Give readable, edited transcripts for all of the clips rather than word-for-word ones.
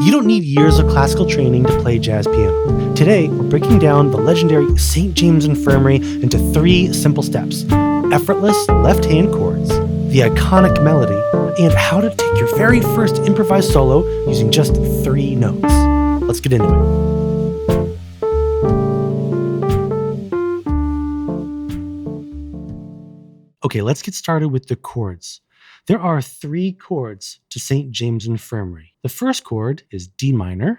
You don't need years of classical training to play jazz piano. Today, we're breaking down the legendary St. James Infirmary into 3 simple steps: effortless left-hand chords, the iconic melody, and how to take your very first improvised solo using just 3 notes. Let's get into it. Okay, let's get started with the chords. There are 3 chords to St. James Infirmary. The first chord is D minor.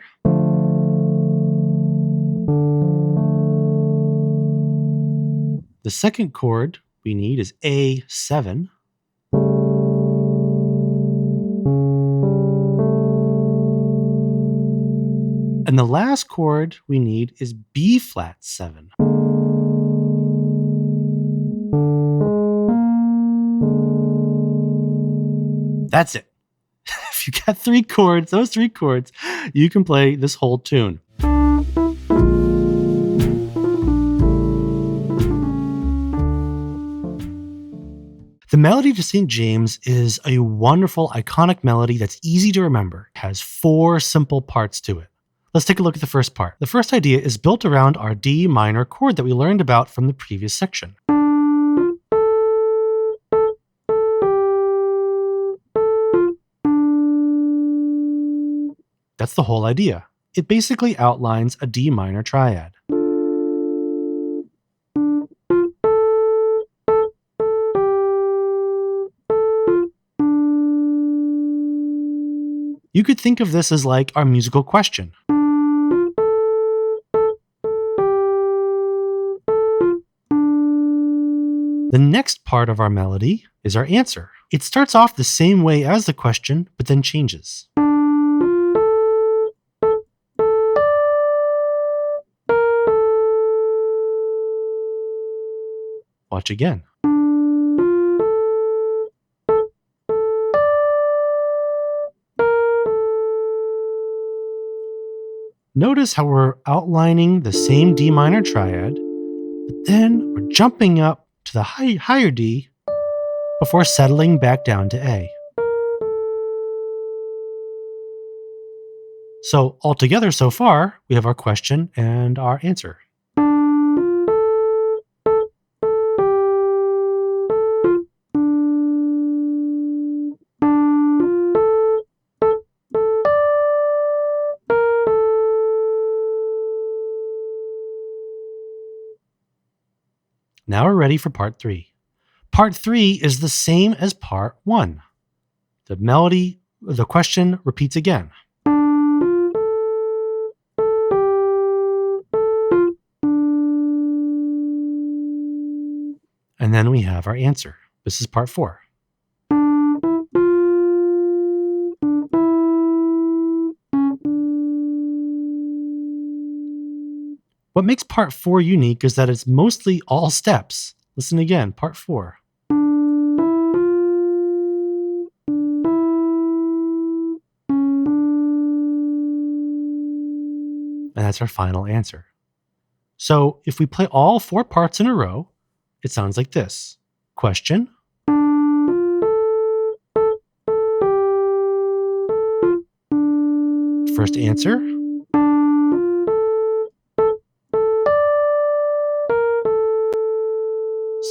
The second chord we need is A7. And the last chord we need is B flat 7. That's it. If you got 3 chords, those 3 chords, you can play this whole tune. The melody to St. James is a wonderful, iconic melody that's easy to remember. It has 4 simple parts to it. Let's take a look at the first part. The first idea is built around our D minor chord that we learned about from the previous section. That's the whole idea. It basically outlines a D minor triad. You could think of this as like our musical question. The next part of our melody is our answer. It starts off the same way as the question, but then changes. Watch again. Notice how we're outlining the same D minor triad, but then we're jumping up to the higher D before settling back down to A. So altogether so far, we have our question and our answer. Now we're ready for part 3. Part 3 is the same as part 1. The question repeats again. And then we have our answer. This is part 4. What makes part 4 unique is that it's mostly all steps. Listen again, part 4. And that's our final answer. So if we play all 4 parts in a row, it sounds like this. Question. First answer.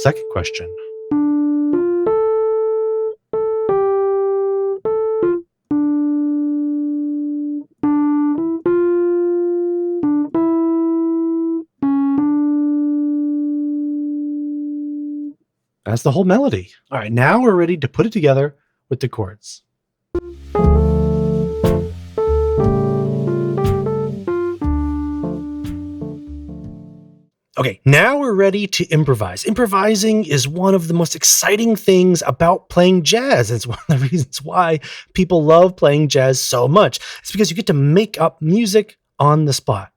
Second question. That's the whole melody. All right, now we're ready to put it together with the chords. Okay, now we're ready to improvise. Improvising is one of the most exciting things about playing jazz. It's one of the reasons why people love playing jazz so much. It's because you get to make up music on the spot.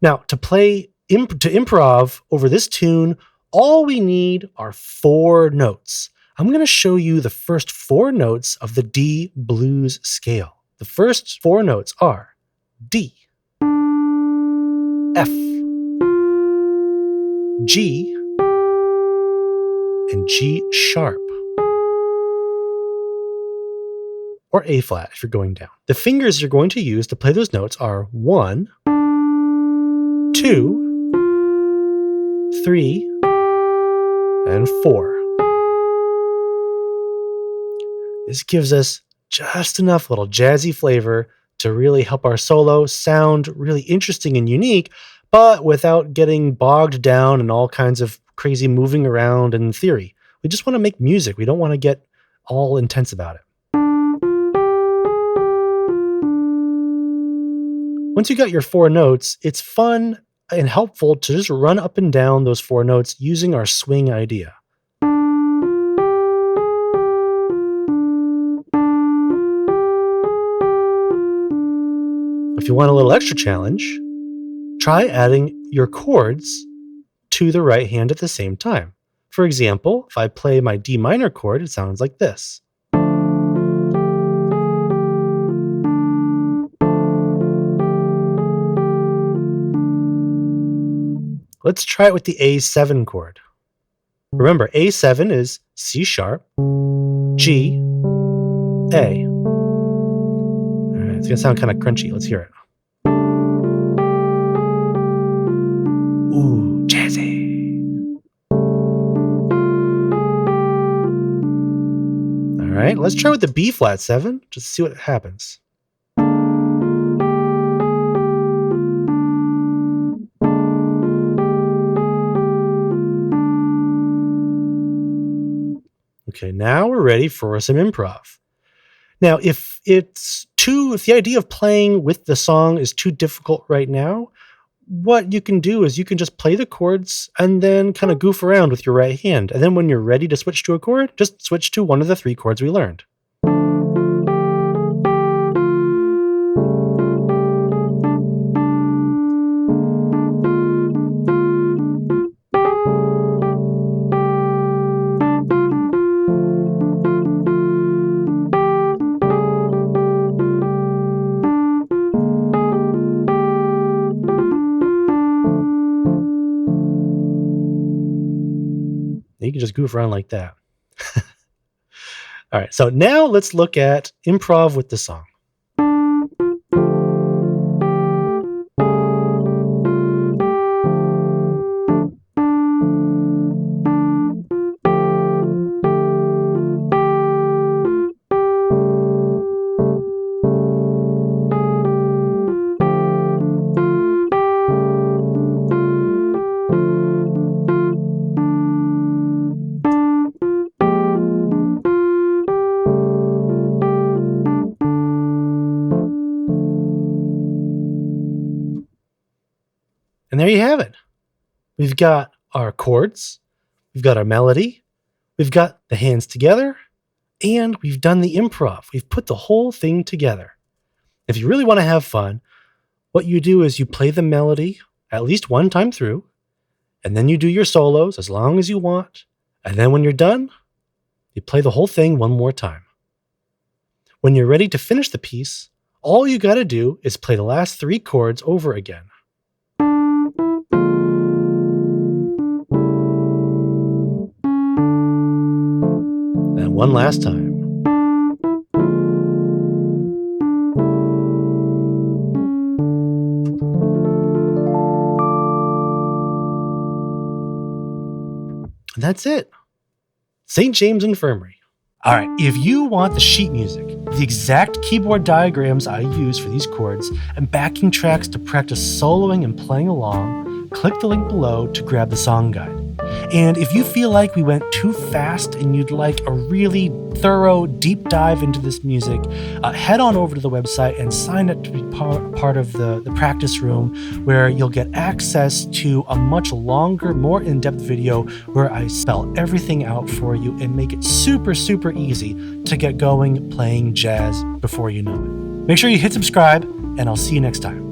Now, to improv over this tune, all we need are 4 notes. I'm going to show you the first 4 notes of the D blues scale. The first 4 notes are D, F, G, and G sharp. or A flat if you're going down. The fingers you're going to use to play those notes are 1, 2, 3, and 4. This gives us just enough little jazzy flavor to really help our solo sound really interesting and unique, but without getting bogged down in all kinds of crazy moving around and theory. We just want to make music. We don't want to get all intense about it. Once you got your 4 notes, it's fun and helpful to just run up and down those 4 notes using our swing idea. If you want a little extra challenge, try adding your chords to the right hand at the same time. For example, if I play my D minor chord, it sounds like this. Let's try it with the A7 chord. Remember, A7 is C sharp, G, A. All right, it's going to sound kind of crunchy. Let's hear it. Ooh, jazzy. All right, let's try with the B flat 7, just to see what happens. Okay, now we're ready for some improv. Now, if the idea of playing with the song is too difficult right now, what you can do is you can just play the chords and then kind of goof around with your right hand. And then when you're ready to switch to a chord, just switch to one of the 3 chords we learned. You can just goof around like that. All right, so now let's look at improv with the song. And there you have it. We've got our chords, we've got our melody, we've got the hands together, and we've done the improv. We've put the whole thing together. If you really want to have fun, what you do is you play the melody at least one time through, and then you do your solos as long as you want, and then when you're done, you play the whole thing one more time. When you're ready to finish the piece, all you got to do is play the last 3 chords over again. And one last time. And that's it. St. James Infirmary. All right, if you want the sheet music, the exact keyboard diagrams I use for these chords, and backing tracks to practice soloing and playing along, click the link below to grab the song guide. And if you feel like we went too fast and you'd like a really thorough deep dive into this music, head on over to the website and sign up to be part of the practice room, where you'll get access to a much longer, more in-depth video where I spell everything out for you and make it super, super easy to get going playing jazz before you know it. Make sure you hit subscribe, and I'll see you next time.